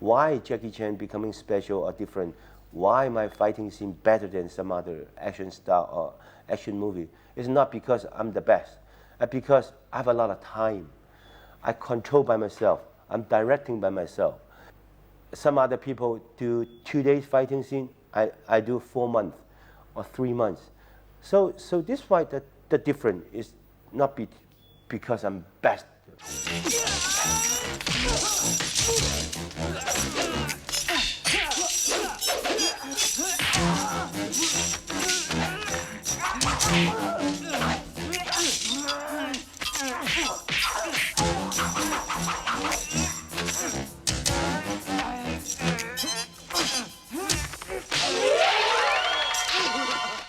Why Jackie Chan becoming special or different? Why my fighting scene better than some other action star or action movie? It's not because I'm the best. Because I have a lot of time. I control by myself. I'm directing by myself. Some other people do 2 days fighting scene. I do 4 months or 3 months. So this why the difference is not because I'm best.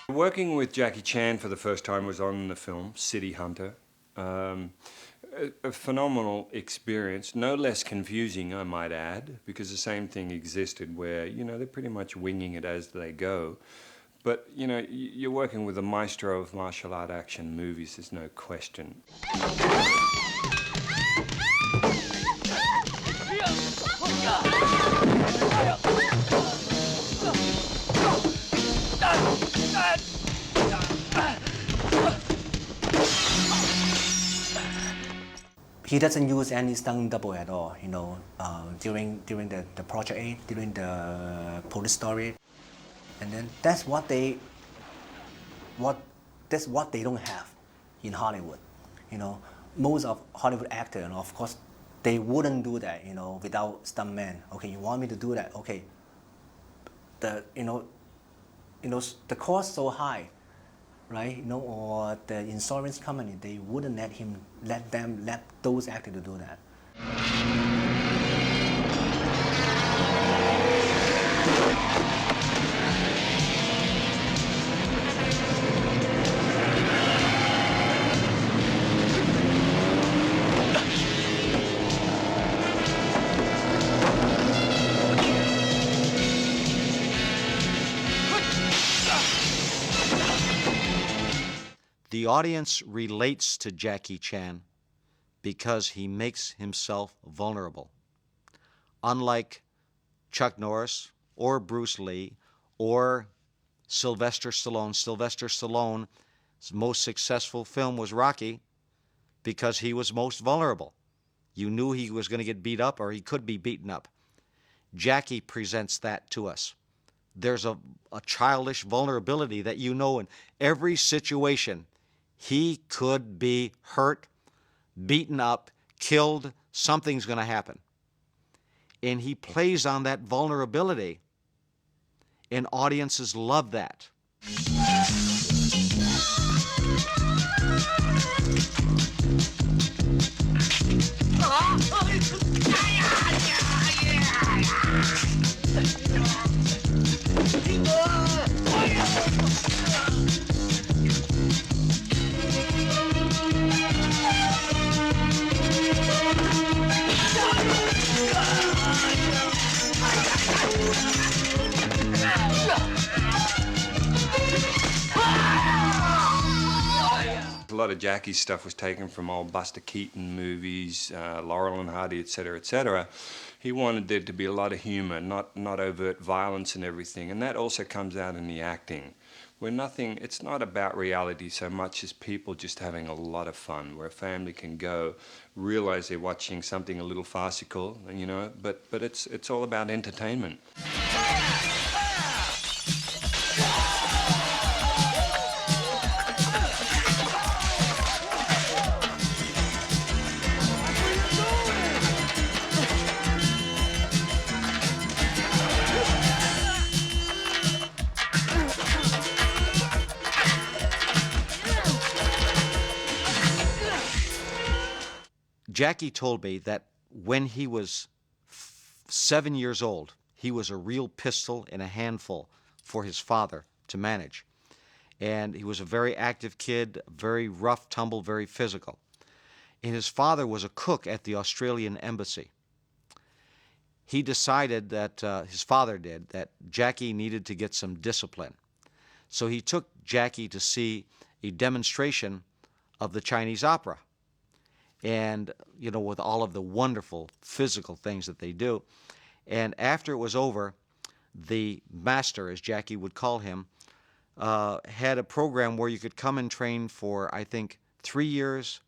Working with Jackie Chan for the first time was on the film City Hunter. A phenomenal experience, no less confusing, I might add, because the same thing existed where, you know, they're pretty much winging it as they go. But, you know, you're working with a maestro of martial art action movies, there's no question. He doesn't use any stunt double at all, you know, during the Project A, during the Police Story. And then that's what they don't have in Hollywood. You know, most of Hollywood actors, and of course, they wouldn't do that, you know, without stuntmen. Okay, you want me to do that? Okay. The cost so high, right? You know, or the insurance company, they wouldn't let those actors to do that. The audience relates to Jackie Chan because he makes himself vulnerable. Unlike Chuck Norris or Bruce Lee or Sylvester Stallone. Sylvester Stallone's most successful film was Rocky because he was most vulnerable. You knew he was going to get beat up or he could be beaten up. Jackie presents that to us. There's a childish vulnerability that you know in every situation. He could be hurt, beaten up, killed, something's going to happen. And he plays on that vulnerability, and audiences love that. A lot of Jackie's stuff was taken from old Buster Keaton movies, Laurel and Hardy, etc., etc. He wanted there to be a lot of humor, not overt violence and everything, and that also comes out in the acting. Where it's not about reality so much as people just having a lot of fun, where a family can go, realize they're watching something a little farcical, you know, but it's all about entertainment. Jackie told me that when he was 7 years old, he was a real pistol and a handful for his father to manage. And he was a very active kid, very rough, tumble, very physical. And his father was a cook at the Australian embassy. He decided that, his father did, that Jackie needed to get some discipline. So he took Jackie to see a demonstration of the Chinese opera. And, you know, with all of the wonderful physical things that they do. And after it was over, the master, as Jackie would call him, had a program where you could come and train for, I think, 3 years,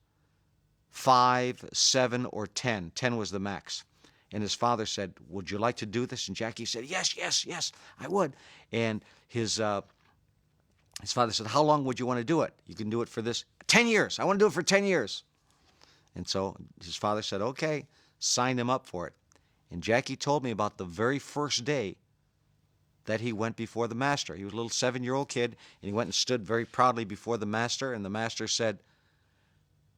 5, 7, or 10. 10 was the max. And his father said, "Would you like to do this?" And Jackie said, "Yes, yes, yes, I would." And his father said, "How long would you want to do it?" "You can do it for this 10 years. I want to do it for 10 years. And so his father said, "Okay," signed him up for it. And Jackie told me about the very first day that he went before the master. He was a little 7-year-old kid, and he went and stood very proudly before the master, and the master said,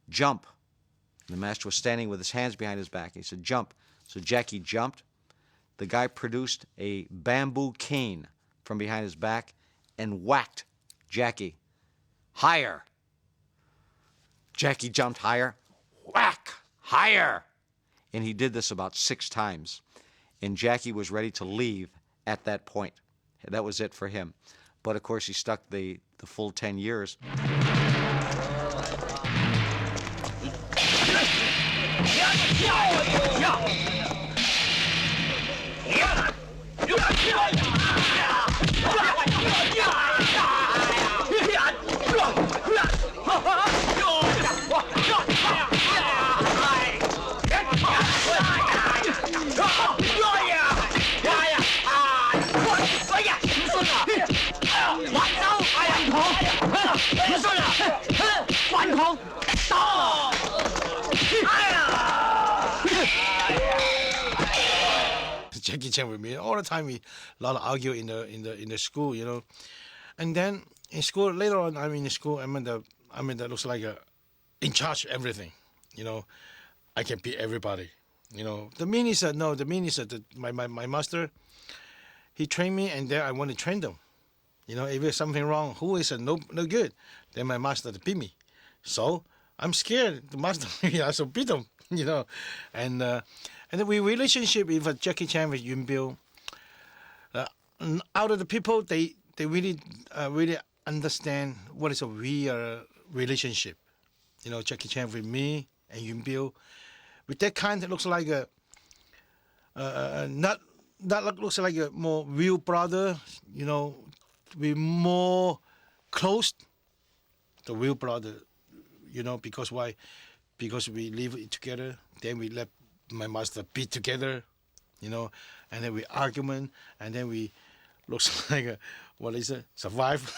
"Jump." And the master was standing with his hands behind his back. He said, "Jump." So Jackie jumped. The guy produced a bamboo cane from behind his back and whacked Jackie. "Higher." Jackie jumped higher. Whack! Higher! And he did this about 6 times. And Jackie was ready to leave at that point. That was it for him. But of course, he stuck the full 10 years. Jackie Chan with me all the time. We a lot of argue in the school, you know. And then in school later on, I'm in the school. That looks like in charge of everything, you know. I can beat everybody, you know. The minister, no, the minister, my master, he trained me, and then I want to train them. You know, if there's something wrong, who is no good, then my master to beat me. So I'm scared. The master, I should beat them, you know. And then we relationship with Jackie Chan with Yuen Biao. Out of the people, they really understand what is a real relationship. You know, Jackie Chan with me and Yuen Biao, with that kind, it looks like looks like a more real brother. You know, we more close. The real brother, you know, because why? Because we live together. Then we let my master beat together, you know, and then we argument, and then we looks like what is it? Survive.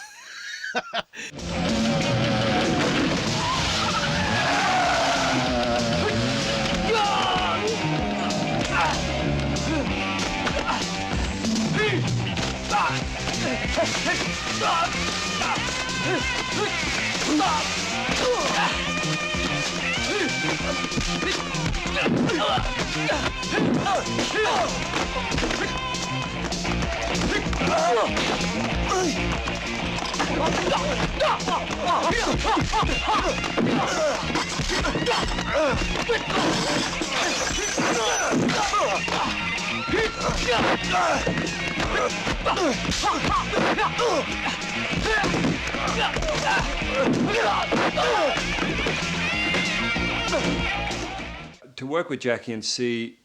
To work with Jackie and see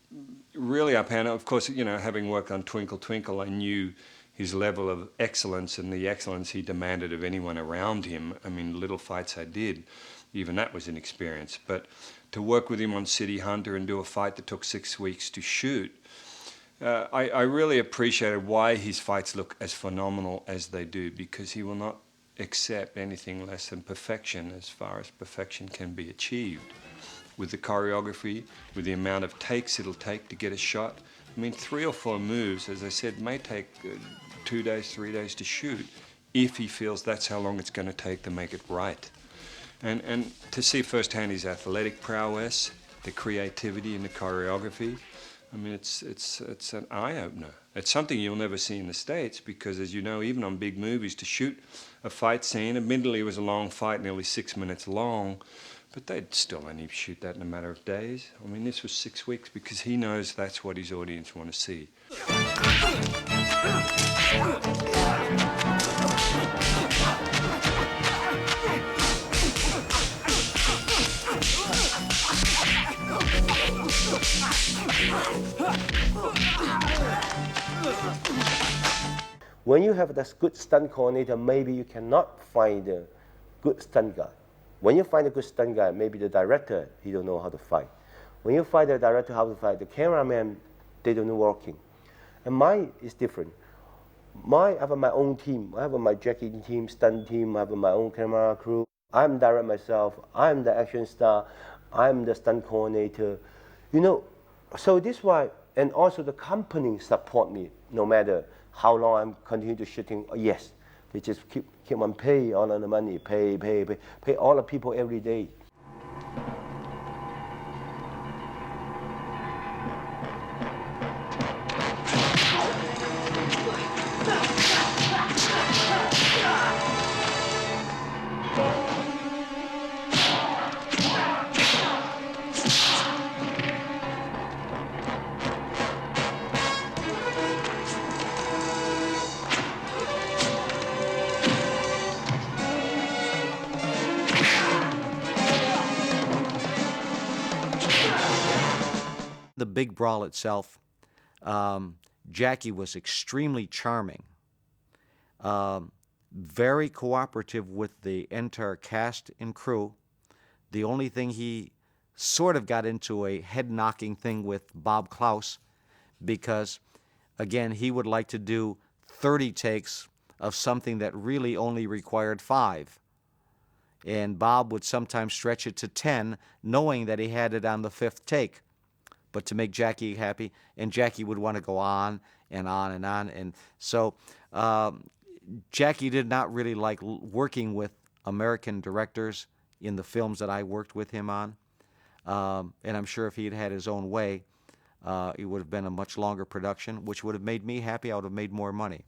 really up, and of course, you know, having worked on Twinkle Twinkle, I knew his level of excellence and the excellence he demanded of anyone around him. I mean, little fights I did, even that was an experience. But to work with him on City Hunter and do a fight that took 6 weeks to shoot, I really appreciated why his fights look as phenomenal as they do, because he will not accept anything less than perfection as far as perfection can be achieved. With the choreography, with the amount of takes it'll take to get a shot. I mean, 3 or 4 moves, as I said, may take 2 days, 3 days to shoot, if he feels that's how long it's going to take to make it right. And to see firsthand his athletic prowess, the creativity and the choreography, I mean, it's an eye-opener. It's something you'll never see in the States, because, as you know, even on big movies, to shoot a fight scene, admittedly it was a long fight, nearly 6 minutes long, but they'd still only shoot that in a matter of days. I mean, this was 6 weeks, because he knows that's what his audience want to see. When you have this good stunt coordinator, maybe you cannot find a good stunt guy. When you find a good stunt guy, maybe the director, he don't know how to fight. When you find the director how to fight, the cameraman, they don't know working. And mine is different. I have my own team. I have my Jackie team, stunt team. I have my own camera crew. I'm direct myself. I'm the action star. I'm the stunt coordinator. You know, so this why, and also the company support me no matter how long I'm continue to shooting. Yes, they just keep on pay all of the money, pay all the people every day. The big brawl itself, Jackie was extremely charming, very cooperative with the entire cast and crew. The only thing he sort of got into a head-knocking thing with Bob Klaus because, again, he would like to do 30 takes of something that really only required 5. And Bob would sometimes stretch it to 10, knowing that he had it on the 5th take. But to make Jackie happy, and Jackie would want to go on and on and on. And so Jackie did not really like working with American directors in the films that I worked with him on. And I'm sure if he had had his own way, it would have been a much longer production, which would have made me happy. I would have made more money.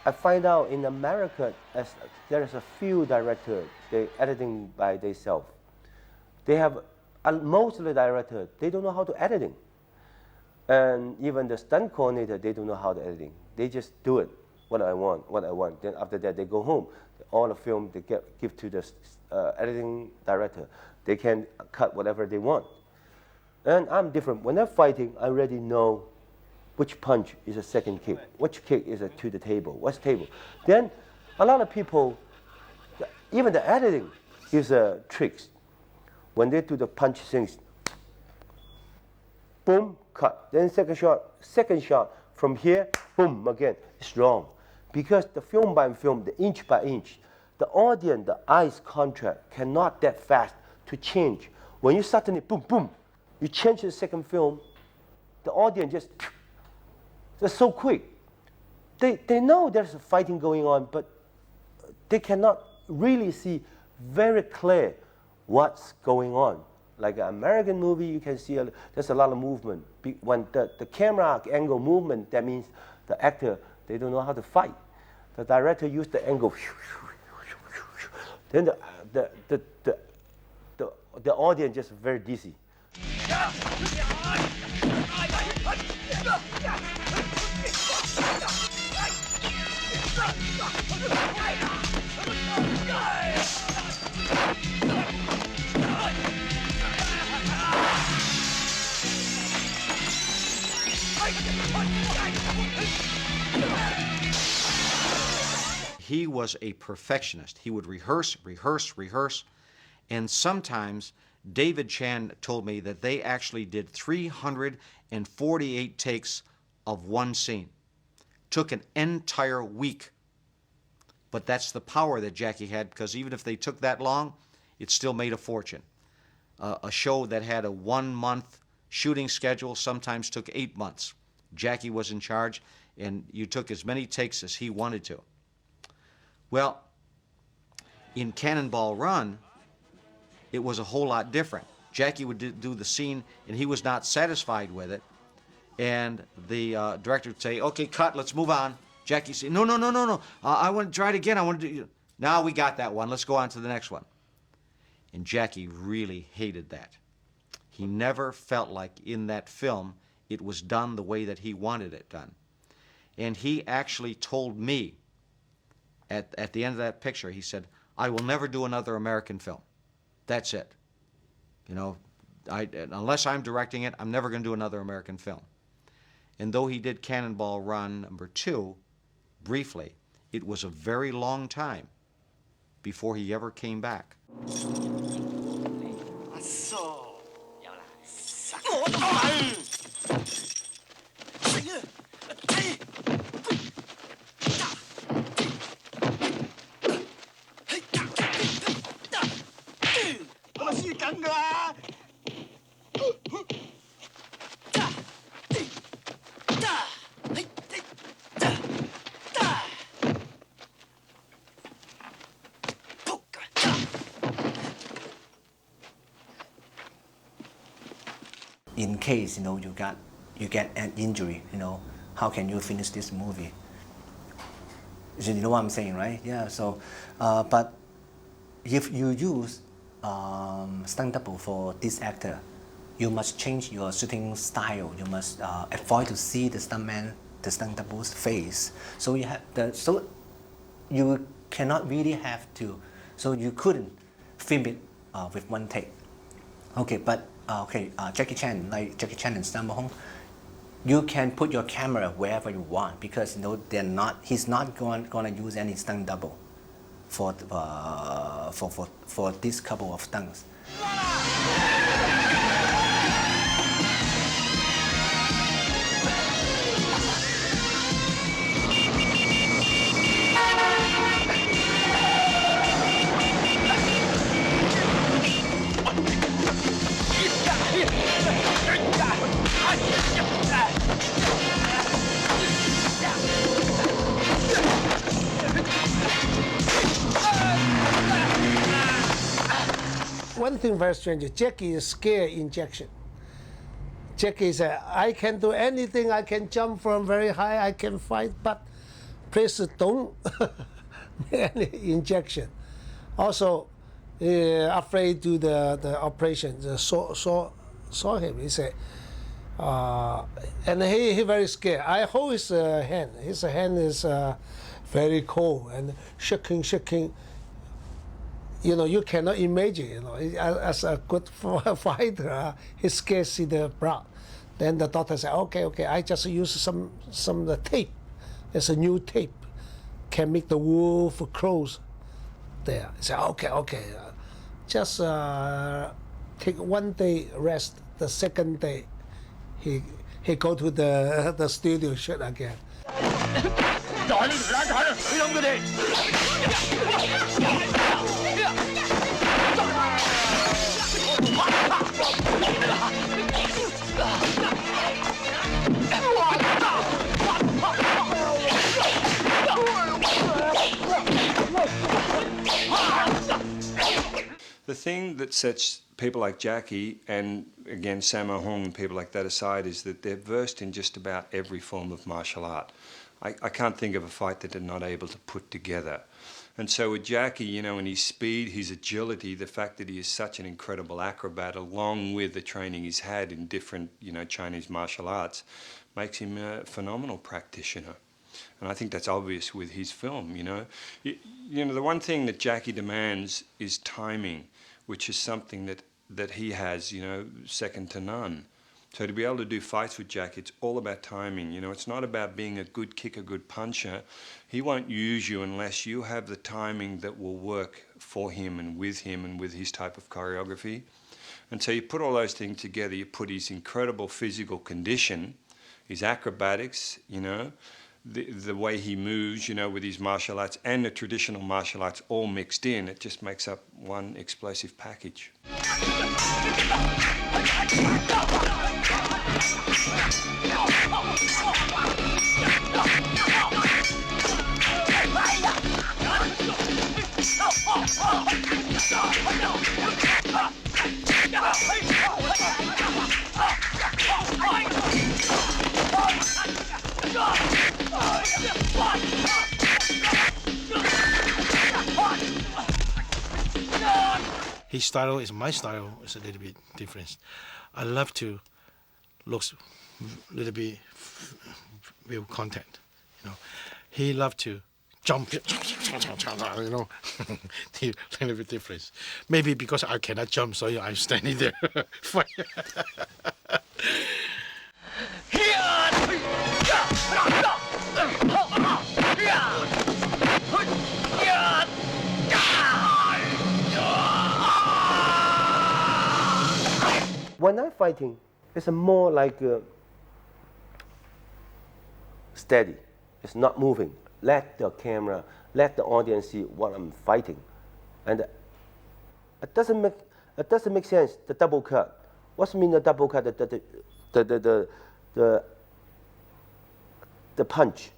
I find out in America, there is a few directors, they editing by themselves. They have, most of the directors, they don't know how to editing. And even the stunt coordinator, they don't know how to editing. They just do it, what I want. Then after that, they go home. All the film, they give to the editing director. They can cut whatever they want. And I'm different. When I'm fighting, I already know which punch is a second kick, which kick is to the table, what's table. Then a lot of people, even the editing is tricks. When they do the punch things, boom, cut. Then second shot from here, boom, again. It's wrong. Because the film by film, the inch by inch, the audience, the eyes contract cannot that fast to change. When you suddenly, boom, boom, you change the second film, the audience just, they're so quick. They know there's a fighting going on, but they cannot really see very clear what's going on. Like an American movie, you can see there's a lot of movement. When the camera angle movement, that means the actor, they don't know how to fight. The director used the angle. Then the audience just very dizzy. He was a perfectionist. He would rehearse, and sometimes David Chan told me that they actually did 348 takes of one scene. Took an entire week. But that's the power that Jackie had, because even if they took that long, it still made a fortune. A show that had a 1 month shooting schedule sometimes took 8 months. Jackie was in charge, and you took as many takes as he wanted to. Well, in Cannonball Run, it was a whole lot different. Jackie would do the scene, and he was not satisfied with it. And the director would say, okay, cut, let's move on. Jackie said, no. I want to try it again. I want to do. Now we got that one. Let's go on to the next one. And Jackie really hated that. He never felt like in that film it was done the way that he wanted it done. And he actually told me at the end of that picture, he said, I will never do another American film. That's it. You know, unless I'm directing it, I'm never going to do another American film. And though he did Cannonball Run #2, briefly, it was a very long time before he ever came back. In case you get an injury, how can you finish this movie? So you know what I'm saying, right? Yeah. So, but if you use stunt double for this actor, you must change your shooting style. You must avoid to see the stuntman, the stunt double's face. So you have so you cannot really have to. So you couldn't film it with one take. Okay, but Jackie Chan, like Jackie Chan and Sammo Hung, you can put your camera wherever you want, because he's not gonna use any stunt double for this couple of stunts. One thing very strange, Jackie is scared injection. Jackie said, I can do anything, I can jump from very high, I can fight, but please don't make any injection. Also, afraid to the operation, saw him, he said, and he very scared. I hold his hand is very cold and shaking. You cannot imagine, as a good fighter, he's scared to see the blood. Then the doctor said, okay, I just use some the tape. There's a new tape, can make the wolf close there. He said, okay, just take 1 day rest. The second day, he go to the studio shoot again. The thing that sets people like Jackie and, again, Sammo Hung and people like that aside is that they're versed in just about every form of martial art. I can't think of a fight that they're not able to put together. And so with Jackie, in his speed, his agility, the fact that he is such an incredible acrobat, along with the training he's had in different, Chinese martial arts, makes him a phenomenal practitioner. And I think that's obvious with his film, The one thing that Jackie demands is timing, which is something that he has, second to none. So to be able to do fights with Jackie, it's all about timing. It's not about being a good kicker, good puncher. He won't use you unless you have the timing that will work for him and with his type of choreography. And so you put all those things together, you put his incredible physical condition, his acrobatics, you know, the way he moves, you know, with his martial arts and the traditional martial arts all mixed in, it just makes up one explosive package. His style is my style. It's a little bit different. I love to look a little bit with content. You know, he loved to jump. You know, a little bit different. Maybe because I cannot jump, so I'm standing there. When I'm fighting, it's more like steady. It's not moving. Let the camera, let the audience see what I'm fighting, and it doesn't make sense. The double cut. What's mean the double cut? The punch.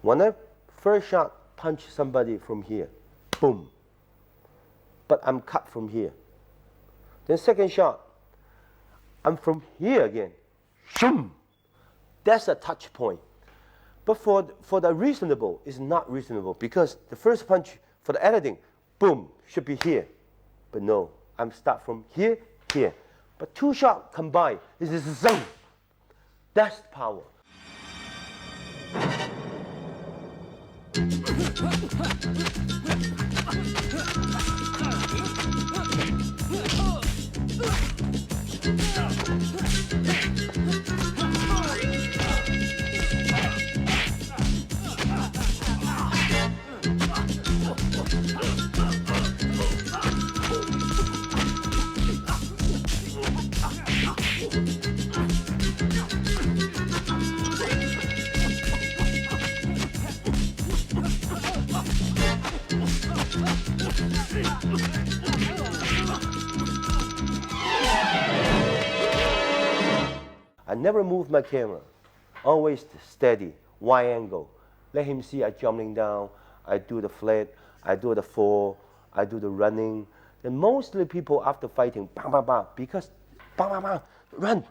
When I first shot punch somebody from here, boom. But I'm cut from here. Then second shot, I'm from here again. Shoom. That's a touch point. But for the reasonable, it's not reasonable because the first punch for the editing, boom, should be here. But no, I'm start from here, here. But two shots combined, this is zone. That's the power. I never move my camera, always steady, wide angle. Let him see I jumping down, I do the flat, I do the fall, I do the running. And mostly people after fighting, bang, bang, bang, because bang, bang, bang, run.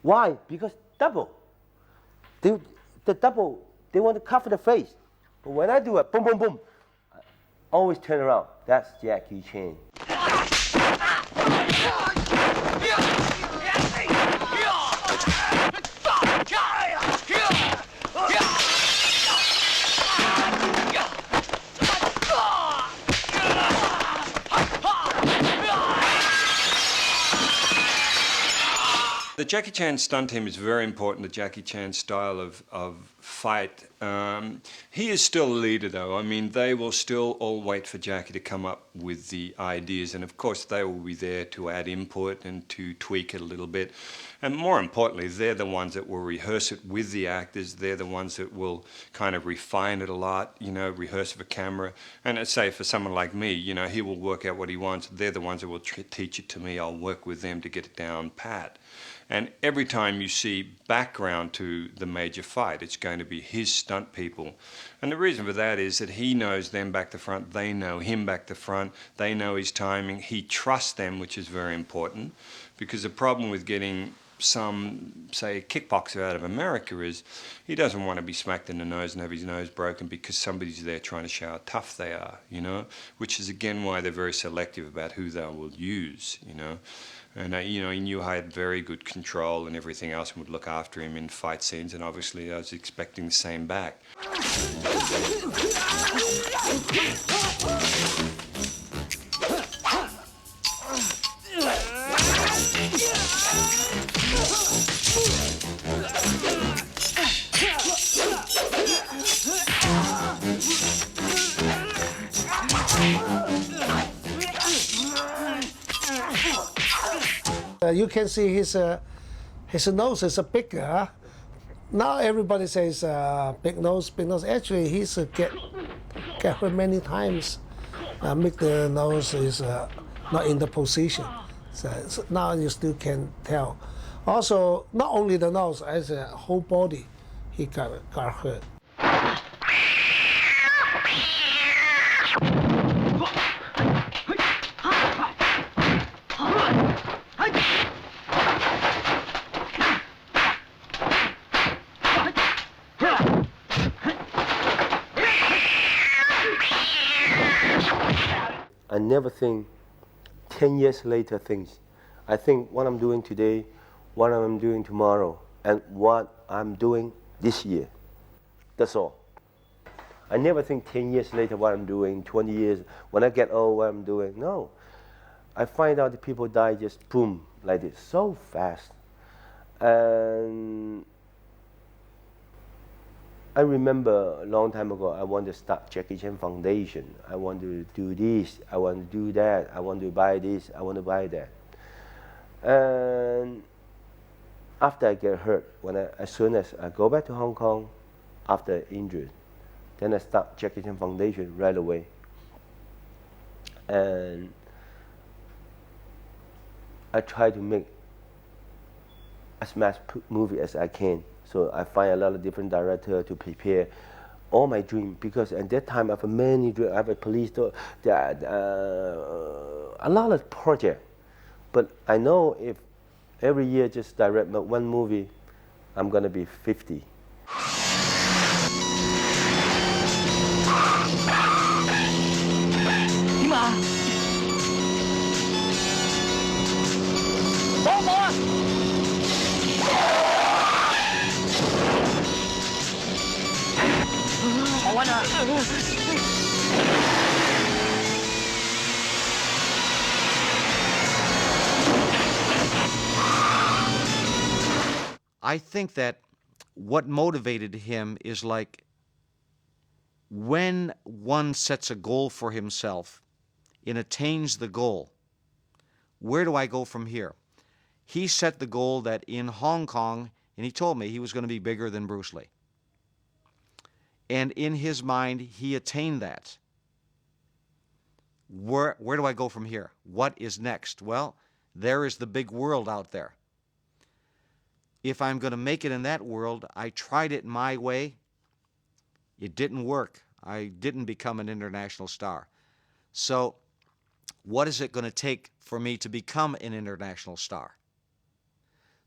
Why? Because double. The double, they want to cover the face. But when I do it, boom, boom, boom, I always turn around. That's Jackie Chan. The Jackie Chan stunt team is very important, the Jackie Chan style of fight. He is still a leader though. I mean, they will still all wait for Jackie to come up with the ideas, and of course they will be there to add input and to tweak it a little bit. And more importantly, they're the ones that will rehearse it with the actors. They're the ones that will kind of refine it a lot, you know, rehearse for camera. And let's say for someone like me, you know, he will work out what he wants. They're the ones that will teach it to me. I'll work with them to get it down pat. And every time you see background to the major fight, it's going to be his stunt people. And the reason for that is that he knows them back to front, they know him back to front, they know his timing, he trusts them, which is very important. Because the problem with getting some, say, kickboxer out of America is he doesn't want to be smacked in the nose and have his nose broken because somebody's there trying to show how tough they are, you know, which is again why they're very selective about who they will use, you know. And, you know, he knew I had very good control and everything else and would look after him in fight scenes, and obviously I was expecting the same back. You can see his nose is bigger. Now everybody says big nose, big nose. Actually, he's get hurt many times. Make the nose is not in the position. So now you still can tell. Also, not only the nose, as a whole body, he got hurt. I never think 10 years later things. I think what I'm doing today, what I'm doing tomorrow, and what I'm doing this year. That's all. I never think 10 years later what I'm doing, 20 years, when I get old, what I'm doing. No. I find out that people die just boom, like this, so fast. And I remember a long time ago, I wanted to start Jackie Chan Foundation. I want to do this, I want to do that, I want to buy this, I want to buy that. And after I get hurt, as soon as I go back to Hong Kong, after injured, then I start Jackie Chan Foundation right away. And I try to make as much movie as I can. So I find a lot of different directors to prepare all my dreams, because at that time I have many dreams. I have a police, a lot of projects. But I know if every year just direct one movie, I'm gonna be 50. I think that what motivated him is like when one sets a goal for himself and attains the goal, where do I go from here? He set the goal that in Hong Kong, and he told me he was going to be bigger than Bruce Lee. And in his mind, he attained that. Where do I go from here? What is next? Well, there is the big world out there. If I'm going to make it in that world, I tried it my way. It didn't work. I didn't become an international star. So what is it going to take for me to become an international star?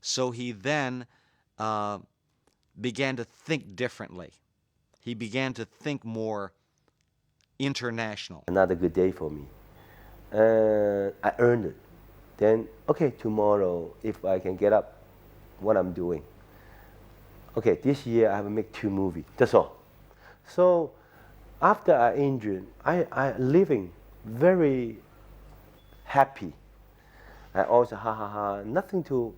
So he then began to think differently. He began to think more international. Another good day for me. I earned it. Then, okay, tomorrow, if I can get up, what I'm doing. Okay, this year I have to make 2 movies. That's all. So after I injured, I living very happy. I also nothing to.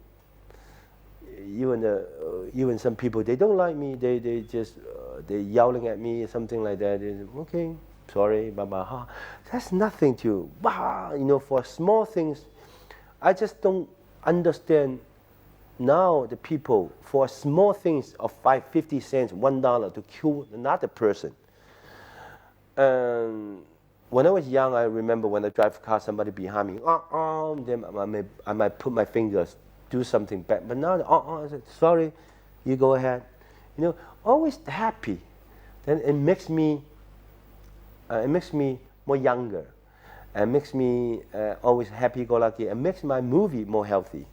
Even some people, they don't like me. They just they yelling at me, something like that. They say, okay, sorry, bye. That's nothing to. For small things, I just don't understand. Now the people, for small things of 50 cents, $1 to kill another person. When I was young, I remember when I drive a car, somebody behind me, then I might put my fingers, do something bad. But now, I said, sorry, you go ahead. Always happy. Then it makes me more younger. It makes me always happy-go-lucky. It makes my movie more healthy.